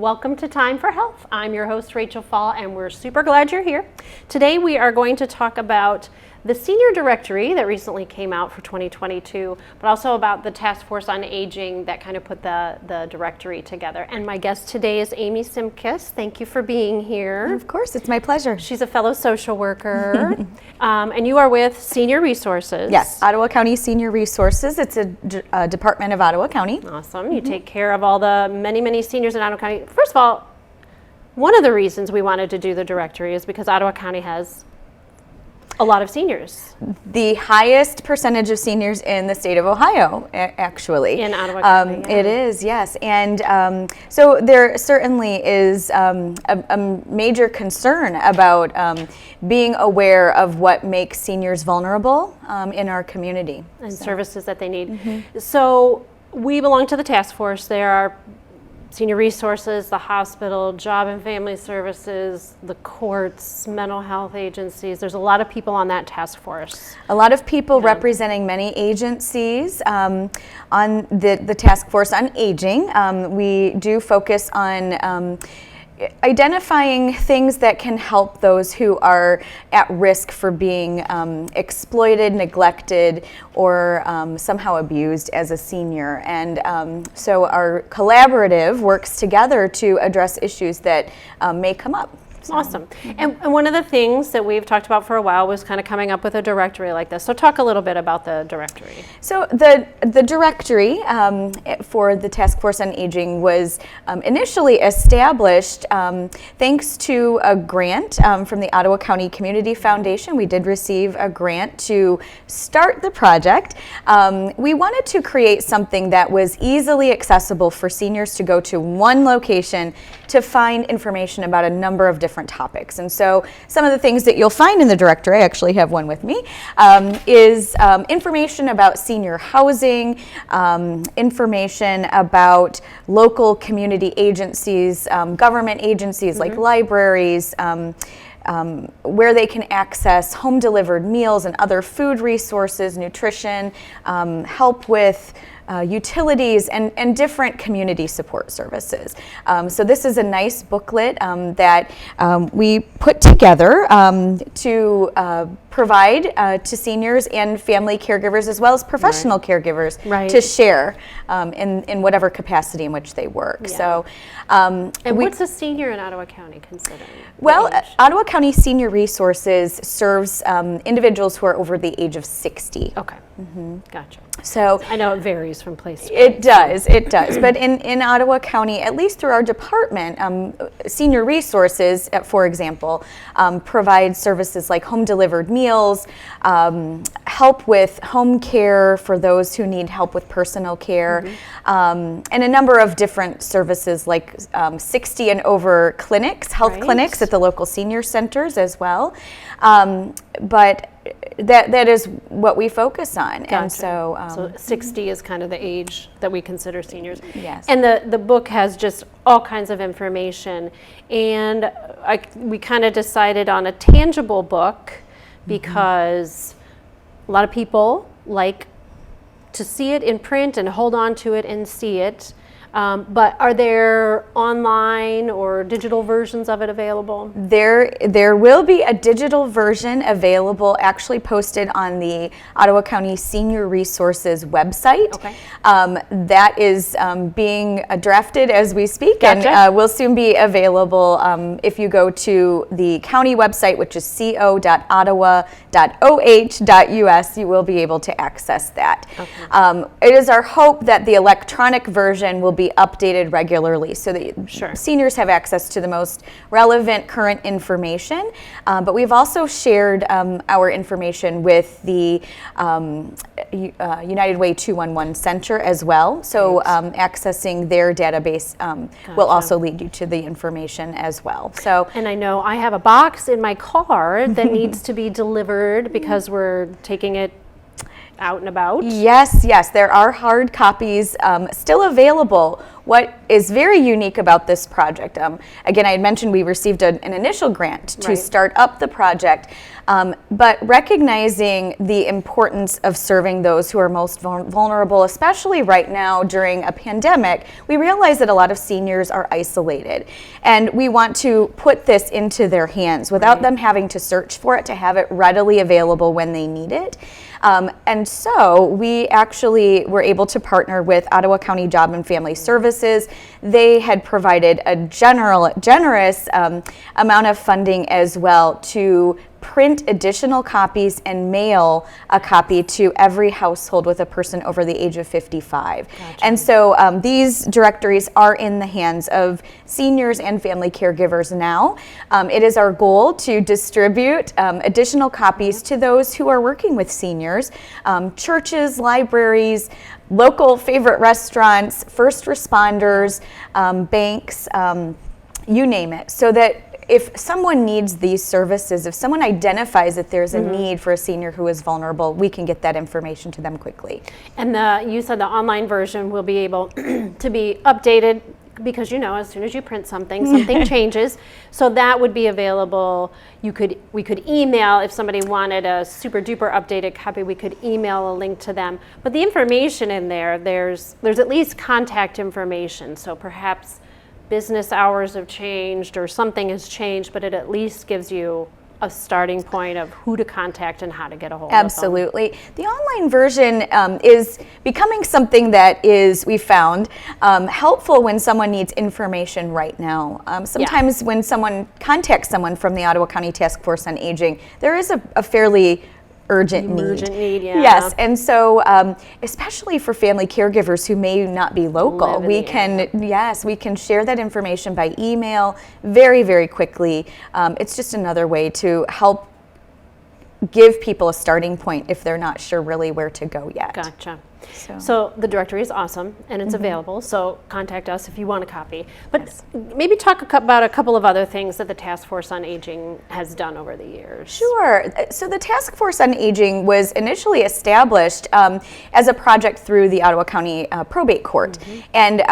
welcome to Time for Health. I'm your host, Rachel Fall, and we're super glad you're here. Today we are going to talk about the senior directory that recently came out for 2022, but also about the task force on aging that kind of put the directory together. And my guest today is Amy Simkus. Thank you for being here. Of course, it's my pleasure. She's a fellow social worker, and you are with Senior Resources. Yes, Ottawa County Senior Resources. It's a department of Ottawa County. Awesome. You take care of all the many seniors in Ottawa County. First of all, one of the reasons we wanted to do the directory is because Ottawa County has a lot of seniors. The highest percentage of seniors in the state of Ohio, actually. In Ottawa County, yeah. It is, yes. And so there certainly is a major concern about being aware of what makes seniors vulnerable in our community. And services that they need. So we belong to the task force. There are Senior Resources, the hospital, Job and Family Services, the courts, mental health agencies. There's a lot of people on that task force. A lot of people representing many agencies on the task force on aging. We do focus on identifying things that can help those who are at risk for being exploited, neglected, or somehow abused as a senior. And so our collaborative works together to address issues that may come up. Awesome. And one of the things that we've talked about for a while was kind of coming up with a directory like this. So talk a little bit about the directory. So the directory for the Task Force on Aging was initially established thanks to a grant from the Ottawa County Community Foundation. We did receive a grant to start the project. We wanted to create something that was easily accessible for seniors to go to one location to find information about a number of different topics. And so some of the things that you'll find in the directory, I actually have one with me, is information about senior housing, information about local community agencies, government agencies like libraries, where they can access home delivered meals and other food resources, nutrition, help with utilities, and different community support services. So this is a nice booklet that we put together to provide to seniors and family caregivers as well as professional caregivers to share in whatever capacity in which they work. Yeah. So, and what's a senior in Ottawa County considered? Well, Ottawa County Senior Resources serves individuals who are over the age of 60. Okay, gotcha. So I know it varies from place to place. It does. But in Ottawa County, at least through our department, Senior Resources, for example, provide services like home delivered meals, help with home care for those who need help with personal care, and a number of different services like 60 and over clinics, health clinics at the local senior centers as well. But that is what we focus on. Gotcha. And so 60 is kind of the age that we consider seniors. Yes. And the book has just all kinds of information. And we kind of decided on a tangible book because a lot of people like to see it in print and hold on to it and see it. But are there online or digital versions of it available? There will be a digital version available, actually posted on the Ottawa County Senior Resources website. Okay. That is being drafted as we speak, and will soon be available if you go to the county website, which is co.ottawa.oh.us. You will be able to access that. Okay. It is our hope that the electronic version will be updated regularly so that seniors have access to the most relevant current information. But we've also shared our information with the United Way 211 Center as well. So accessing their database will also lead you to the information as well. So, and I know I have a box in my car that needs to be delivered because we're taking it out and about. Yes, there are hard copies still available what is very unique about this project, again, I had mentioned we received an initial grant to start up the project, but recognizing the importance of serving those who are most vulnerable, especially right now during a pandemic, we realize that a lot of seniors are isolated. And we want to put this into their hands without them having to search for it, to have it readily available when they need it. And so we actually were able to partner with Ottawa County Job and Family Services. They had provided a generous amount of funding as well to print additional copies and mail a copy to every household with a person over the age of 55. Gotcha. And so these directories are in the hands of seniors and family caregivers now. It is our goal to distribute additional copies to those who are working with seniors, churches, libraries, local favorite restaurants, first responders, banks, you name it, so that if someone needs these services, if someone identifies that there's a need for a senior who is vulnerable, we can get that information to them quickly. And you said the online version will be able to be updated, because as soon as you print something changes. So that would be available. We could email, if somebody wanted a super duper updated copy, we could email a link to them. But the information in there's at least contact information. So perhaps business hours have changed or something has changed, but it at least gives you a starting point of who to contact and how to get a hold of them. Absolutely. The online version is becoming something that is, we found, helpful when someone needs information right now. Sometimes when someone contacts someone from the Ottawa County Task Force on Aging, there is a fairly urgent need. Yes, and so especially for family caregivers who may not be local, we can share that information by email very, very quickly. It's just another way to help give people a starting point if they're not sure really where to go yet. Gotcha. So the directory is awesome and it's available, so contact us if you want a copy. But maybe talk about a couple of other things that the Task Force on Aging has done over the years. Sure. So the Task Force on Aging was initially established as a project through the Ottawa County Probate Court. And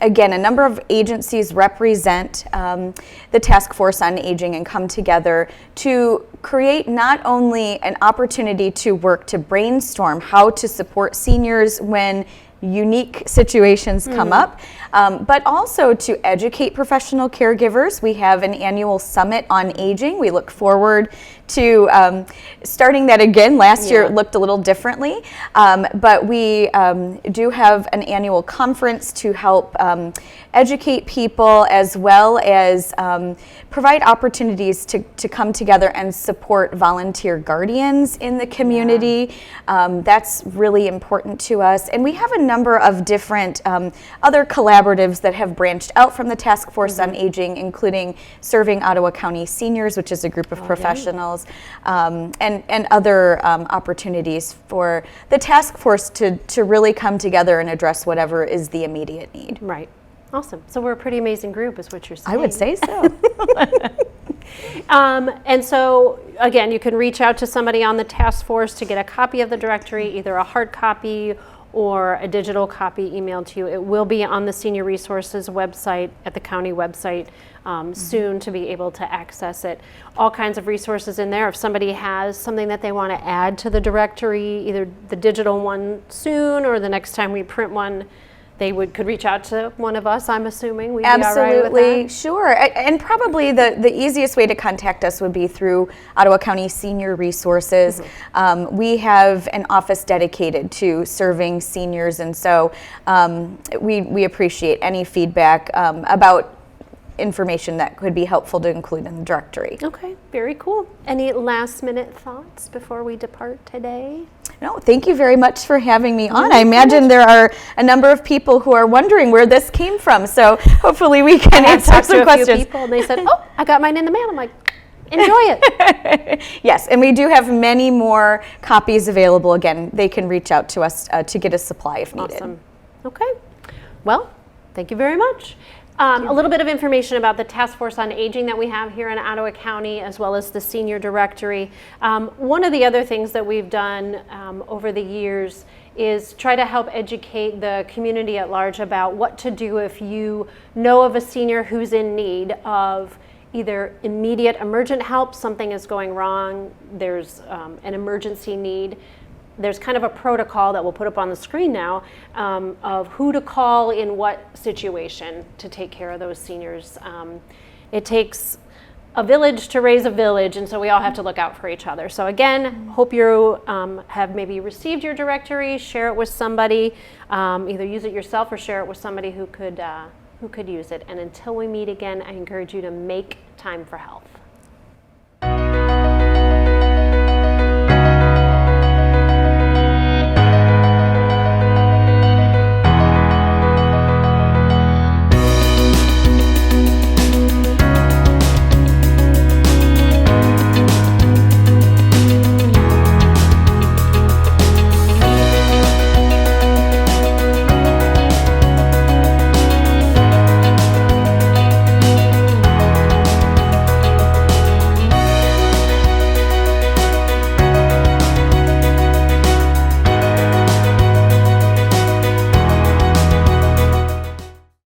again, a number of agencies represent the Task Force on Aging and come together to create not only an opportunity to work to brainstorm how to support seniors when unique situations come up, but also to educate professional caregivers. We have an annual summit on aging. We look forward to starting that again. Last year it looked a little differently, but we do have an annual conference to help educate people, as well as provide opportunities to come together and support volunteer guardians in the community. That's really important to us. And we have a number of different other collaboratives that have branched out from the Task Force on Aging, including Serving Ottawa County Seniors, which is a group of professionals, and other opportunities for the task force to really come together and address whatever is the immediate need. Right. Awesome. So we're a pretty amazing group, is what you're saying. I would say so. And so, again, you can reach out to somebody on the task force to get a copy of the directory, either a hard copy or a digital copy emailed to you. It will be on the Senior Resources website, at the county website, soon, to be able to access it. All kinds of resources in there. If somebody has something that they want to add to the directory, either the digital one soon or the next time we print one, they could reach out to one of us, I'm assuming. We'd Absolutely, be all right with that? Sure. And probably the easiest way to contact us would be through Ottawa County Senior Resources. We have an office dedicated to serving seniors, and so we appreciate any feedback about information that could be helpful to include in the directory. Okay, very cool. Any last minute thoughts before we depart today? No, thank you very much for having me on. I imagine there are a number of people who are wondering where this came from, so hopefully we can answer some questions. A few people and they said, oh, I got mine in the mail. I'm like, enjoy it. Yes, and we do have many more copies available. Again, they can reach out to us to get a supply if needed. Awesome. Okay. Well, thank you very much. A little bit of information about the Task Force on Aging that we have here in Ottawa County, as well as the Senior Directory. One of the other things that we've done over the years is try to help educate the community at large about what to do if you know of a senior who's in need of either immediate emergent help, something is going wrong, there's an emergency need. There's kind of a protocol that we'll put up on the screen now of who to call in what situation to take care of those seniors. It takes a village to raise a village, and so we all have to look out for each other. So again, hope you have maybe received your directory, share it with somebody, either use it yourself or share it with somebody who could use it. And until we meet again, I encourage you to make time for health.